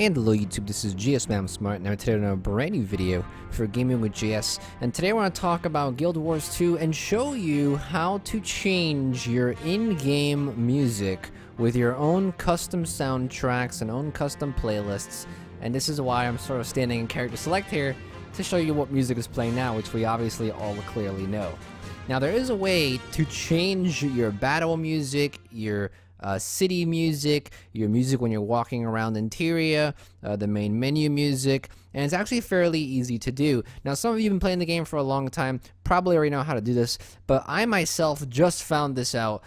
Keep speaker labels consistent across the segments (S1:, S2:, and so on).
S1: And hello YouTube, this is GSmaniamsmart, and today on a brand new video for Gaming with GS. And today I want to talk about Guild Wars 2 and show you how to change your in-game music with your own custom soundtracks and own custom playlists. And this is why I'm sort of standing in character select here to show you what music is playing now, which we obviously all clearly know. Now there is a way to change your battle music, your city music, your music when you're walking around the interior, the main menu music, and it's actually fairly easy to do. Now some of you have been playing the game for a long time, probably already know how to do this, but I myself just found this out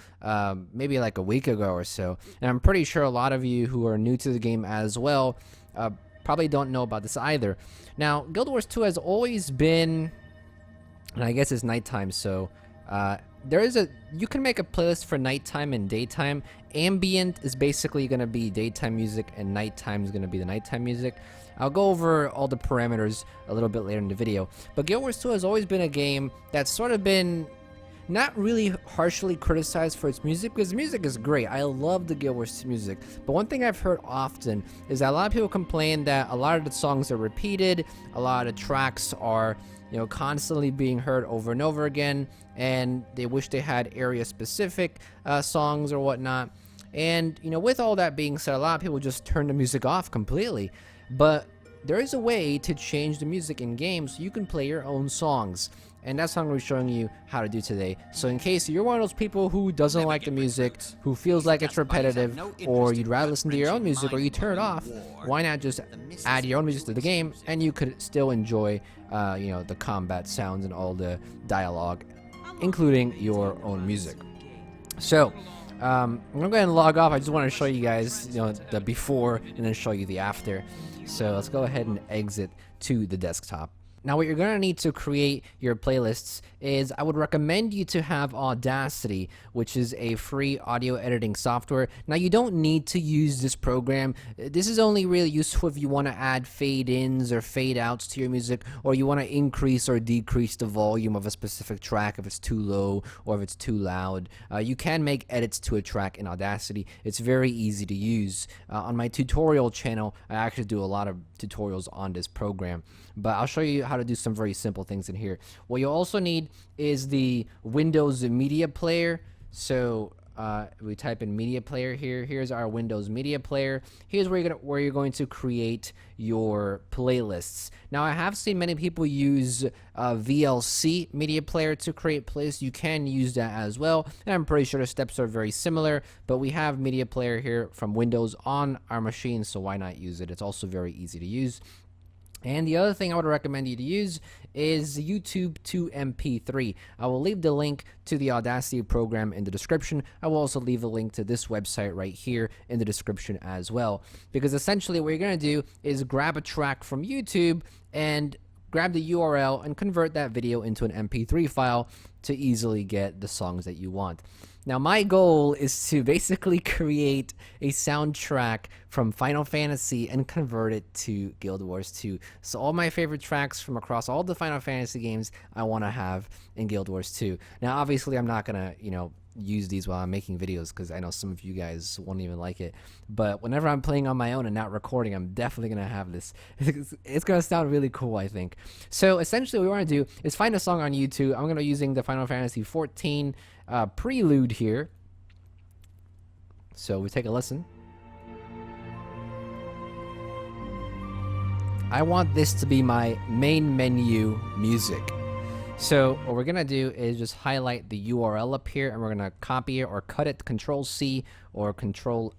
S1: maybe like a week ago or so, and I'm pretty sure a lot of you who are new to the game as well probably don't know about this either. Now Guild Wars 2 has always been, and I guess it's nighttime, so you can make a playlist for nighttime and daytime. Ambient is basically going to be daytime music, and nighttime is going to be the nighttime music. I'll go over all the parameters a little bit later in the video. But Guild Wars 2 has always been a game that's sort of been not really harshly criticized for its music, because music is great. I love the Guild Wars 2 music. But one thing I've heard often is that a lot of people complain that a lot of the songs are repeated, a lot of the tracks are constantly being heard over and over again, and they wish they had area specific songs or whatnot. And with all that being said, a lot of people just turn the music off completely. But there is a way to change the music in games so you can play your own songs, and that's what I'm going to be showing you how to do today. So in case you're one of those people who doesn't like the music, who feels like it's repetitive, or you'd rather listen to your own music, or you turn it off, why not just add your own music to the game, and you could still enjoy the combat sounds and all the dialogue, including your own music. So I'm gonna go ahead and log off. I just want to show you guys the before and then show you the after. So let's go ahead and exit to the desktop. Now what you're going to need to create your playlists is, I would recommend you to have Audacity, which is a free audio editing software. Now you don't need to use this program. This is only really useful if you want to add fade-ins or fade-outs to your music, or you want to increase or decrease the volume of a specific track if it's too low or if it's too loud. You can make edits to a track in Audacity. It's very easy to use. On my tutorial channel, I actually do a lot of tutorials on this program, but I'll show you how to do some very simple things in here. What you also need is the Windows Media Player. So we type in Media Player here. Here's our Windows Media Player. Here's where you're going to create your playlists. Now I have seen many people use VLC Media Player to create playlists. You can use that as well, and I'm pretty sure the steps are very similar, but we have Media Player here from Windows on our machine, so why not use it? It's also very easy to use. And the other thing I would recommend you to use is YouTube to MP3. I will leave the link to the Audacity program in the description. I will also leave a link to this website right here in the description as well. Because essentially what you're going to do is grab a track from YouTube and grab the URL and convert that video into an MP3 file to easily get the songs that you want. Now my goal is to basically create a soundtrack from Final Fantasy and convert it to Guild Wars 2. So all my favorite tracks from across all the Final Fantasy games I want to have in Guild Wars 2. Now obviously I'm not going to, use these while I'm making videos, because I know some of you guys won't even like it. But whenever I'm playing on my own and not recording, I'm definitely going to have this. It's going to sound really cool, I think. So essentially what we want to do is find a song on YouTube. I'm going to be using the Final Fantasy 14 prelude here. So we take a listen. I want this to be my main menu music. So what we're gonna do is just highlight the URL up here, and we're gonna copy it or cut it, Control C or Control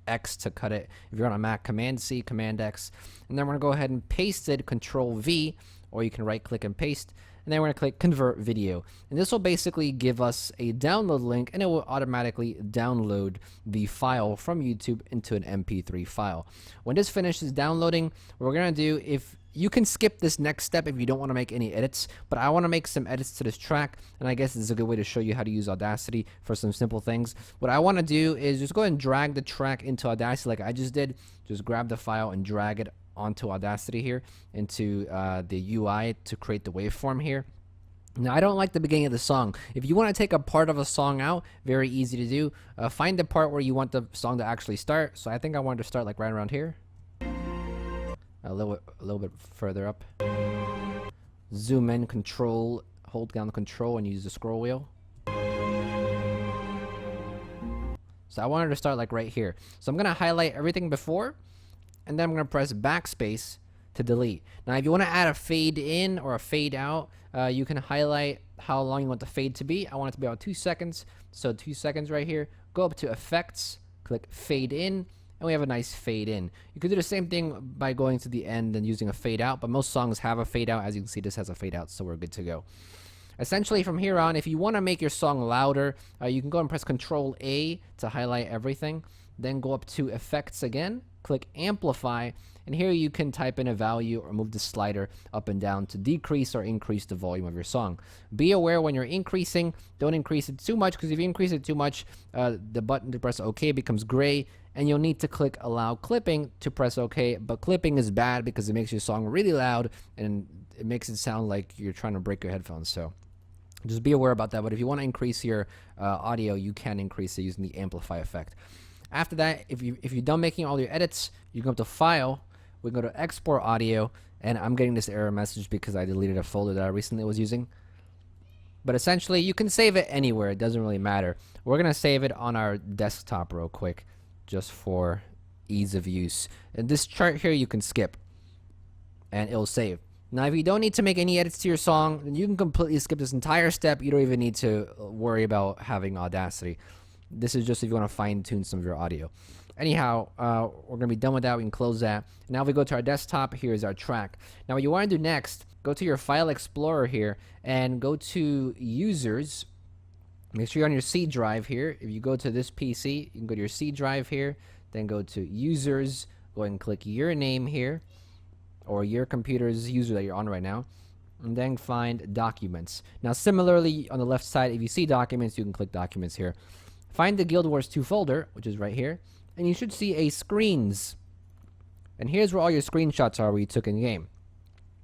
S1: X to cut it. If you're on a Mac, Command C, Command X, and then we're gonna go ahead and paste it, Control V, or you can right click and paste, and then we're gonna click Convert Video, and this will basically give us a download link, and it will automatically download the file from YouTube into an MP3 file. When this finishes downloading, what we're gonna do, if you can skip this next step if you don't want to make any edits, but I want to make some edits to this track, and I guess this is a good way to show you how to use Audacity for some simple things. What I want to do is just go ahead and drag the track into Audacity like I just did. Just grab the file and drag it onto Audacity here into the UI to create the waveform here. Now, I don't like the beginning of the song. If you want to take a part of a song out, very easy to do. Find the part where you want the song to actually start. So I think I wanted to start like right around here. A little bit further up. Zoom in, control, hold down the control and use the scroll wheel. So I wanted to start like right here. So I'm going to highlight everything before, and then I'm going to press backspace to delete. Now, if you want to add a fade in or a fade out, you can highlight how long you want the fade to be. I want it to be about 2 seconds. So 2 seconds right here. Go up to effects, click fade in, and we have a nice fade in. You could do the same thing by going to the end and using a fade out, but most songs have a fade out. As you can see, this has a fade out, so we're good to go. Essentially, from here on, if you want to make your song louder, you can go and press Control A to highlight everything. Then go up to Effects again, click Amplify, and here you can type in a value or move the slider up and down to decrease or increase the volume of your song. Be aware when you're increasing, don't increase it too much, because if you increase it too much, the button to press OK becomes gray, and you'll need to click Allow Clipping to press OK, but clipping is bad because it makes your song really loud, and it makes it sound like you're trying to break your headphones, so just be aware about that. But if you want to increase your audio, you can increase it using the amplify effect. After that, if you're done making all your edits, you go up to File, we go to Export Audio, and I'm getting this error message because I deleted a folder that I recently was using. But essentially, you can save it anywhere. It doesn't really matter. We're going to save it on our desktop real quick, just for ease of use. And this chart here, you can skip, and it'll save. Now, if you don't need to make any edits to your song, then you can completely skip this entire step. You don't even need to worry about having Audacity. This is just if you want to fine-tune some of your audio. Anyhow, we're going to be done with that. We can close that. Now, if we go to our desktop, here's our track. Now, what you want to do next, go to your File Explorer here and go to Users. Make sure you're on your C drive here. If you go to this PC, you can go to your C drive here, then go to Users, go ahead and click your name here, or your computer's user that you're on right now, and then find Documents. Now, similarly, on the left side, if you see Documents, you can click Documents here. Find the Guild Wars 2 folder, which is right here, and you should see a Screens. And here's where all your screenshots are where you took in the game.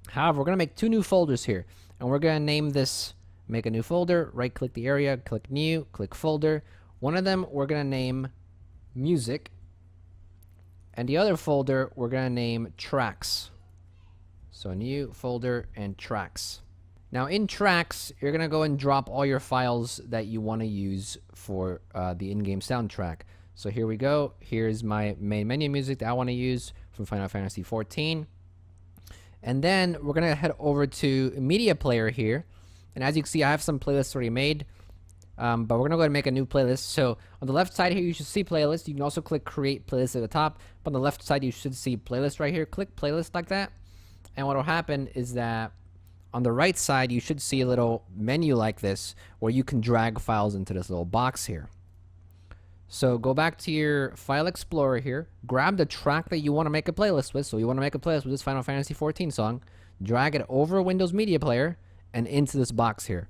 S1: However, we're going to make 2 new folders here, and we're going to name this, make a new folder, right-click the area, click New, click Folder. One of them we're going to name Music, and the other folder we're going to name Tracks. So new folder and tracks. Now in tracks, you're going to go and drop all your files that you want to use for the in-game soundtrack. So here we go. Here's my main menu music that I want to use from Final Fantasy XIV. And then we're going to head over to Media Player here. And as you can see, I have some playlists already made. But we're going to go ahead and make a new playlist. So on the left side here, you should see playlist. You can also click Create Playlist at the top. But on the left side, you should see playlist right here. Click Playlist like that. And what will happen is that on the right side, you should see a little menu like this where you can drag files into this little box here. So go back to your File Explorer here, grab the track that you want to make a playlist with. So you want to make a playlist with this Final Fantasy XIV song, drag it over Windows Media Player and into this box here.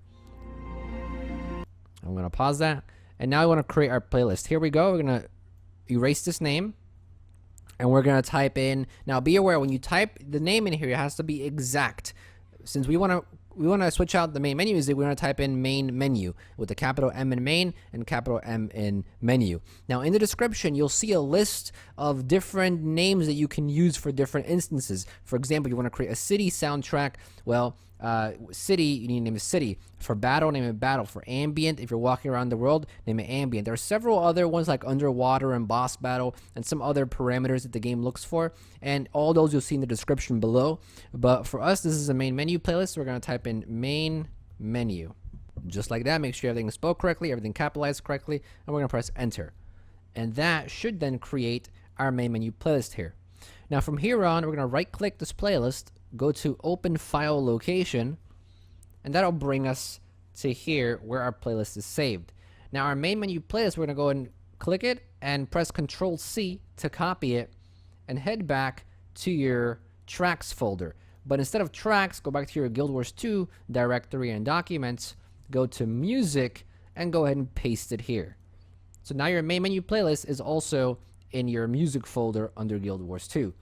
S1: I'm going to pause that. And now I want to create our playlist. Here we go. We're going to erase this name. And we're going to type in, now be aware when you type the name in here, it has to be exact. Since we want to switch out the main menu music, we're going to type in main menu with the capital M in main and capital M in menu. Now in the description, you'll see a list of different names that you can use for different instances. For example, you want to create a city soundtrack. Well, city, you need to name it city. For battle, name it battle. For ambient, if you're walking around the world, name it ambient. There are several other ones like underwater and boss battle and some other parameters that the game looks for. And all those you'll see in the description below. But for us, this is a main menu playlist. So we're going to type in main menu. Just like that, make sure everything is spelled correctly, everything capitalized correctly, and we're going to press enter. And that should then create our main menu playlist here. Now from here on, we're going to right click this playlist, go to open file location, and that'll bring us to here where our playlist is saved. Now our main menu playlist, we're going to go and click it and press Control C to copy it and head back to your tracks folder. But instead of tracks, go back to your Guild Wars 2 directory and documents, go to music, and go ahead and paste it here. So now your main menu playlist is also in your music folder under Guild Wars 2.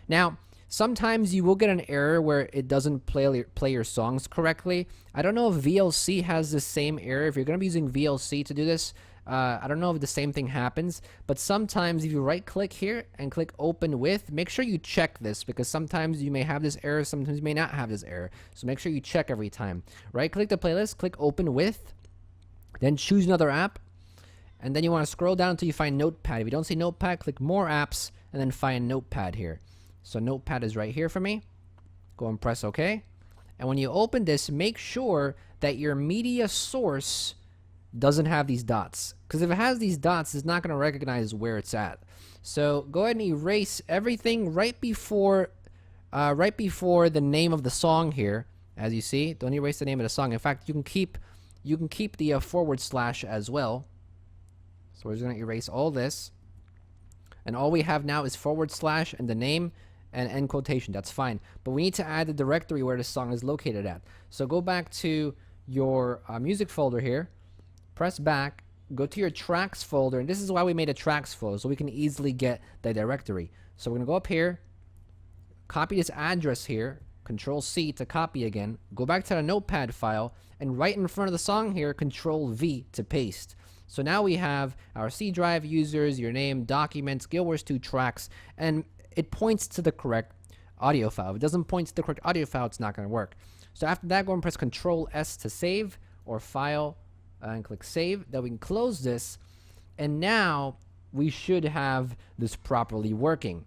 S1: Now, Sometimes you will get an error where it doesn't play your songs correctly. I don't know if VLC has the same error. If you're going to be using VLC to do this, I don't know if the same thing happens, but sometimes if you right click here and click open with, make sure you check this, because sometimes you may have this error, sometimes you may not have this error. So make sure you check every time. Right click the playlist, click open with, then choose another app, and then you want to scroll down until you find Notepad. If you don't see Notepad, click more apps and then find Notepad here. So Notepad is right here for me. Go and press OK. And when you open this, make sure that your media source doesn't have these dots, because if it has these dots, it's not going to recognize where it's at. So go ahead and erase everything right before the name of the song here. As you see, don't erase the name of the song. In fact, you can keep the forward slash as well. So we're just going to erase all this, and all we have now is forward slash and the name and end quotation. That's fine, but we need to add the directory where the song is located at. So go back to your music folder here. Press back, go to your tracks folder, and this is why we made a tracks folder, so we can easily get the directory. So we're going to go up here, copy this address here, Control C to copy again, go back to the Notepad file, and right in front of the song here, Control V to paste. So now we have our C drive, users, your name, documents, Guild Wars 2 tracks, and it points to the correct audio file. If it doesn't point to the correct audio file, it's not going to work. So after that, go and press Control S to save, or File, and click save. Then we can close this, and now we should have this properly working.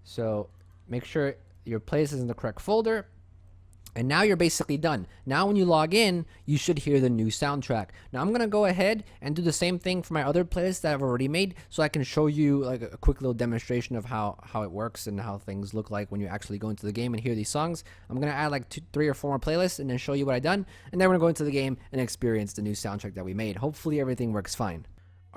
S1: So make sure your place is in the correct folder, and now you're basically done. Now when you log in, you should hear the new soundtrack. Now I'm gonna go ahead and do the same thing for my other playlists that I've already made, so I can show you like a quick little demonstration of how it works and how things look like when you actually go into the game and hear these songs. I'm gonna add like 3 or 4 more playlists and then show you what I've done, and then we're gonna go into the game and experience the new soundtrack that we made. Hopefully everything works fine.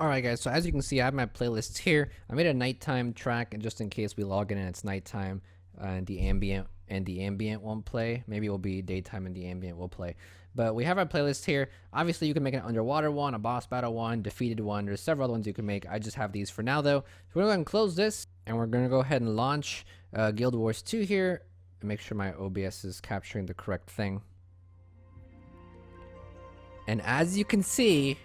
S1: Alright guys, so as you can see, I have my playlists here. I made a nighttime track, and just in case we log in and it's nighttime, and the ambient won't play. Maybe it will be daytime and the ambient will play. But we have our playlist here. Obviously, you can make an underwater one, a boss battle one, defeated one. There's several other ones you can make. I just have these for now, though. So we're going to go ahead and close this, and we're going to go ahead and launch Guild Wars 2 here, and make sure my OBS is capturing the correct thing. And as you can see,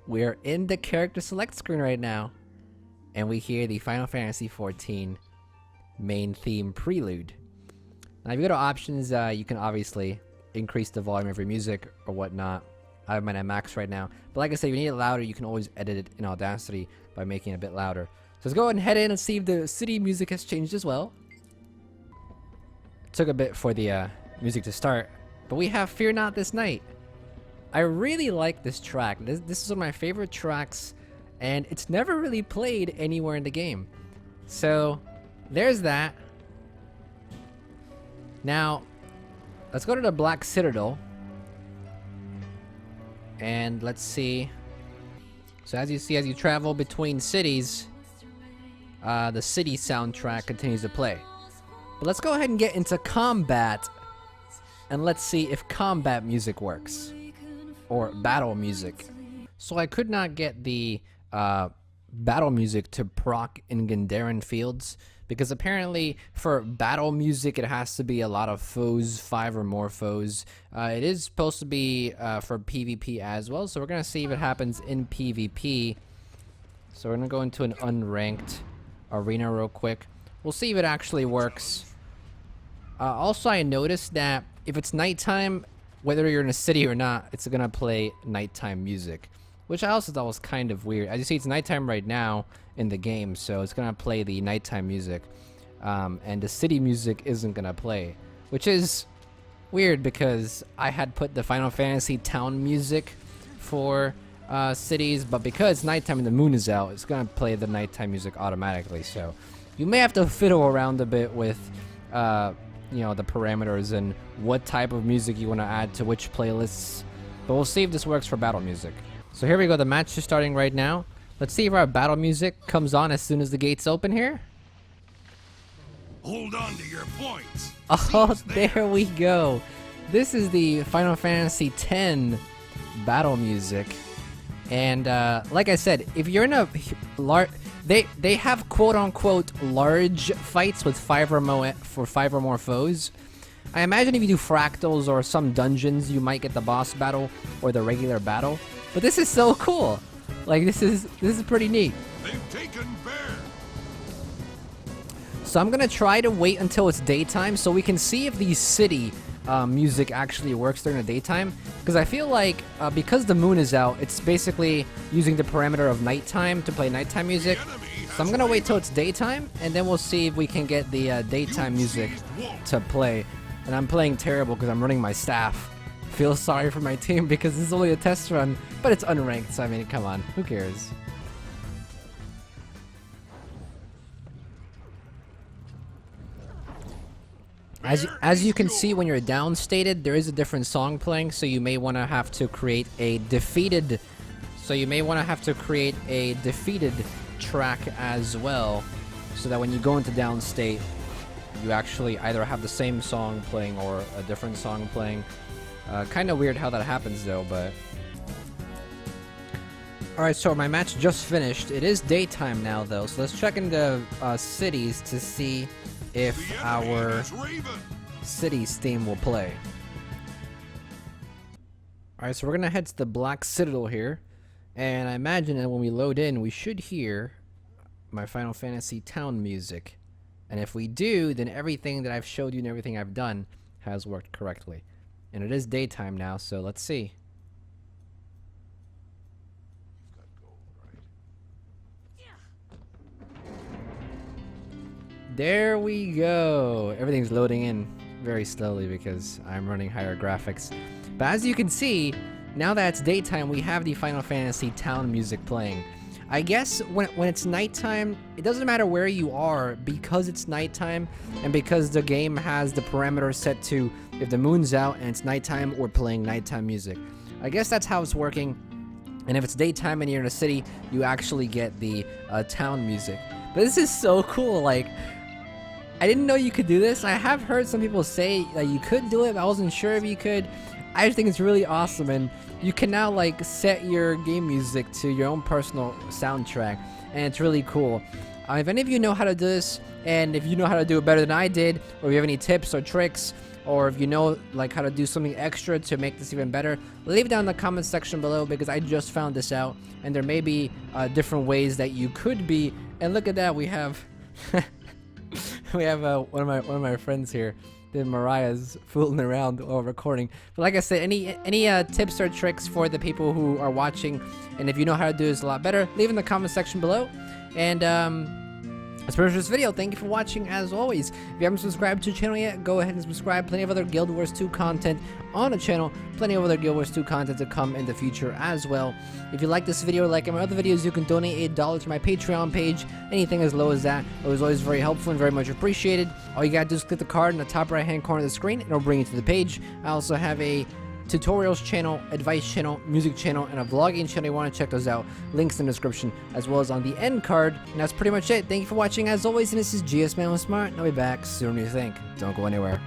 S1: we're in the character select screen right now, and we hear the Final Fantasy XIV main theme prelude. Now if you go to options, you can obviously increase the volume of your music or whatnot. I have mine at max right now, but like I said, if you need it louder, you can always edit it in Audacity by making it a bit louder. So let's go ahead and head in and see if the city music has changed as well. It took a bit for the music to start, but we have Fear Not This Night. I really like this track. This is one of my favorite tracks, and it's never really played anywhere in the game. So there's that. Now, let's go to the Black Citadel. And let's see. So as you see, as you travel between cities, the city soundtrack continues to play. But let's go ahead and get into combat. And let's see if combat music works. Or battle music. So I could not get the battle music to proc in Gandaren fields, because apparently for battle music it has to be a lot of foes, 5 or more foes. It is supposed to be for PvP as well, so we're gonna see if it happens in PvP. So we're gonna go into an unranked arena real quick. We'll see if it actually works. Also, I noticed that if it's nighttime, whether you're in a city or not, it's gonna play nighttime music, which I also thought was kind of weird. As you see, it's nighttime right now in the game, so it's gonna play the nighttime music, and the city music isn't gonna play, which is weird because I had put the Final Fantasy town music for cities, but because it's nighttime and the moon is out, it's gonna play the nighttime music automatically. So you may have to fiddle around a bit with you know, the parameters and what type of music you want to add to which playlists, but we'll see if this works for battle music. So here we go, the match is starting right now. Let's see if our battle music comes on as soon as the gates open here.
S2: Hold on to your points.
S1: Oh, there we go. This is the Final Fantasy X battle music. And like I said, if you're in a large, they have quote unquote large fights with 5 or more foes. I imagine if you do fractals or some dungeons, you might get the boss battle or the regular battle. But this is so cool. Like this is pretty neat.
S2: They've taken Bear.
S1: So I'm gonna try to wait until it's daytime so we can see if the city music actually works during the daytime. Because I feel like because the moon is out, it's basically using the parameter of nighttime to play nighttime music. So I'm gonna wait till it's daytime, and then we'll see if we can get the daytime music to play. And I'm playing terrible because I'm running my staff. Feel sorry for my team because this is only a test run, but it's unranked, so I mean, come on, who cares? As you can see, when you're downstated, there is a different song playing, so you may want to have to create a defeated. So you may want to have to create a defeated track as well, so that when you go into downstate, you actually either have the same song playing or a different song playing. Kind of weird how that happens though, but... Alright, so my match just finished. It is daytime now though, so let's check into cities to see if our city's theme will play. Alright, so we're gonna head to the Black Citadel here, and I imagine that when we load in, we should hear my Final Fantasy town music. And if we do, then everything that I've showed you and everything I've done has worked correctly. And it is daytime now, so let's see. There we go. Everything's loading in very slowly because I'm running higher graphics. But as you can see, now that it's daytime, we have the Final Fantasy town music playing. I guess when it's nighttime, it doesn't matter where you are because it's nighttime and because the game has the parameter set to if the moon's out and it's nighttime, we're playing nighttime music. I guess that's how it's working. And if it's daytime and you're in a city, you actually get the town music. But this is so cool. Like, I didn't know you could do this. I have heard some people say that you could do it, but I wasn't sure if you could. I just think it's really awesome, and you can now like set your game music to your own personal soundtrack, and it's really cool. If any of you know how to do this, and if you know how to do it better than I did, or if you have any tips or tricks, or if you know like how to do something extra to make this even better, leave it down in the comment section below because I just found this out, and there may be different ways that you could be. And look at that, we have we have one of my friends here. Then Mariah's fooling around while recording. But like I said, any tips or tricks for the people who are watching, and if you know how to do this a lot better, leave in the comment section below. And that's pretty much this video. Thank you for watching as always. If you haven't subscribed to the channel yet, go ahead and subscribe. Plenty of other Guild Wars 2 content on the channel. Plenty of other Guild Wars 2 content to come in the future as well. If you like this video, like my other videos, you can donate $8 to my Patreon page. Anything as low as that. It was always very helpful and very much appreciated. All you gotta do is click the card in the top right hand corner of the screen and it'll bring you to the page. I also have a tutorials channel, advice channel, music channel, and a vlogging channel. You want to check those out. Links in the description as well as on the end card. And that's pretty much it. Thank you for watching as always, and this is GSmaniamsmart, and I'll be back sooner than you think. Don't go anywhere.